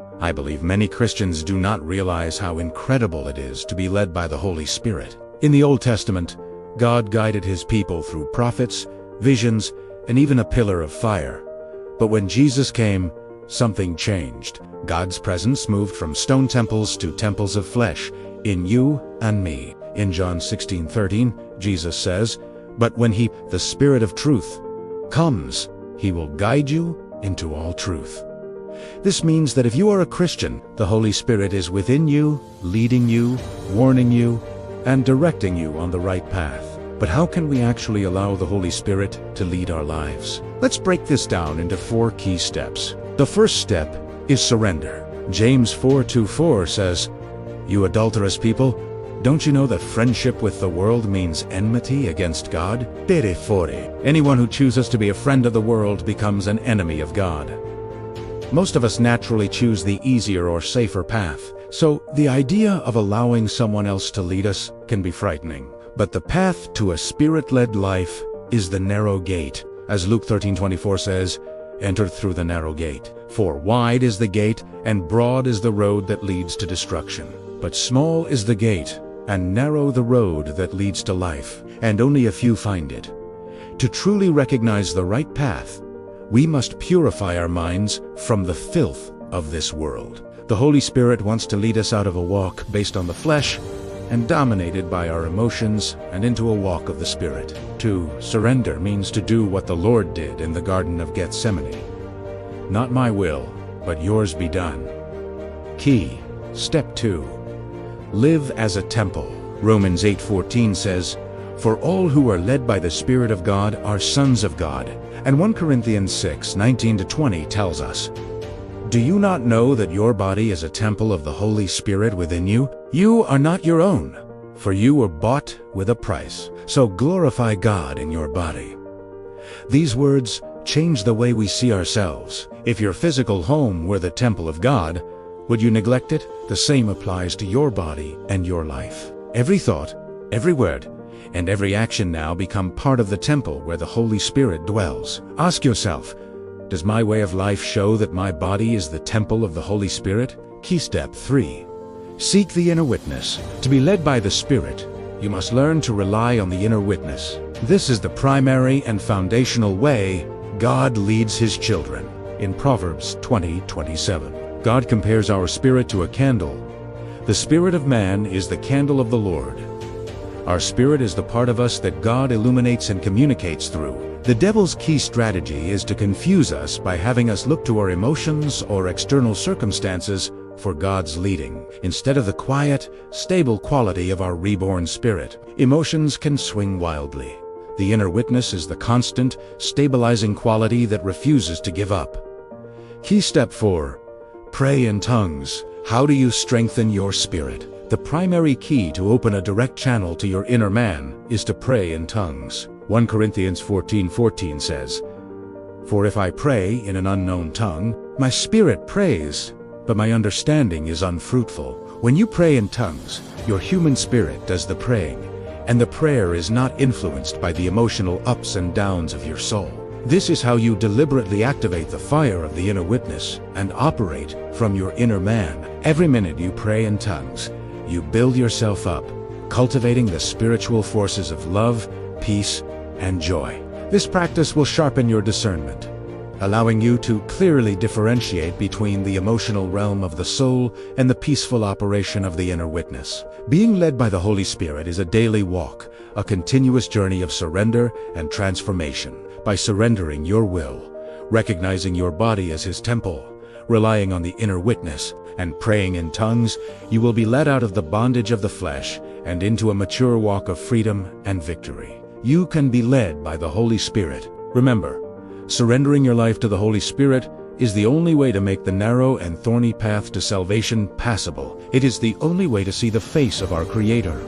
I believe many Christians do not realize how incredible it is to be led by the Holy Spirit. In the Old Testament, God guided his people through prophets, visions, and even a pillar of fire. But when Jesus came, something changed. God's presence moved from stone temples to temples of flesh, in you and me. In John 16:13, Jesus says, "But when he, the Spirit of truth, comes, he will guide you into all truth." This means that if you are a Christian, the Holy Spirit is within you, leading you, warning you, and directing you on the right path. But how can we actually allow the Holy Spirit to lead our lives? Let's break this down into 4 key steps. The first step is surrender. James 4:2-4 says, "You adulterous people, don't you know that friendship with the world means enmity against God? Therefore, anyone who chooses to be a friend of the world becomes an enemy of God." Most of us naturally choose the easier or safer path, so the idea of allowing someone else to lead us can be frightening. But the path to a Spirit-led life is the narrow gate. As Luke 13:24 says, "Enter through the narrow gate. For wide is the gate, and broad is the road that leads to destruction. But small is the gate, and narrow the road that leads to life, and only a few find it." To truly recognize the right path, we must purify our minds from the filth of this world. The Holy Spirit wants to lead us out of a walk based on the flesh and dominated by our emotions and into a walk of the Spirit. To surrender means to do what the Lord did in the Garden of Gethsemane. "Not my will, but yours be done." Key, step 2. Live as a temple. Romans 8:14 says, "For all who are led by the Spirit of God are sons of God." And 1 Corinthians 6:19-20 tells us, "Do you not know that your body is a temple of the Holy Spirit within you? You are not your own, for you were bought with a price. So glorify God in your body." These words change the way we see ourselves. If your physical home were the temple of God, would you neglect it? The same applies to your body and your life. Every thought, every word, and every action now become part of the temple where the Holy Spirit dwells. Ask yourself, does my way of life show that my body is the temple of the Holy Spirit? Key step 3. Seek the inner witness. To be led by the Spirit, you must learn to rely on the inner witness. This is the primary and foundational way God leads his children. In Proverbs 20:27, God compares our spirit to a candle. The spirit of man is the candle of the Lord. Our spirit is the part of us that God illuminates and communicates through. The devil's key strategy is to confuse us by having us look to our emotions or external circumstances for God's leading, instead of the quiet, stable quality of our reborn spirit. Emotions can swing wildly. The inner witness is the constant, stabilizing quality that refuses to give up. Key step 4. Pray in tongues. How do you strengthen your spirit? The primary key to open a direct channel to your inner man is to pray in tongues. 1 Corinthians 14:14 says, "For if I pray in an unknown tongue, my spirit prays, but my understanding is unfruitful." When you pray in tongues, your human spirit does the praying, and the prayer is not influenced by the emotional ups and downs of your soul. This is how you deliberately activate the fire of the inner witness and operate from your inner man. Every minute you pray in tongues, you build yourself up, cultivating the spiritual forces of love, peace, and joy. This practice will sharpen your discernment, allowing you to clearly differentiate between the emotional realm of the soul and the peaceful operation of the inner witness. Being led by the Holy Spirit is a daily walk, a continuous journey of surrender and transformation. By surrendering your will, recognizing your body as his temple, relying on the inner witness, and praying in tongues, you will be led out of the bondage of the flesh and into a mature walk of freedom and victory. You can be led by the Holy Spirit. Remember, surrendering your life to the Holy Spirit is the only way to make the narrow and thorny path to salvation passable. It is the only way to see the face of our Creator.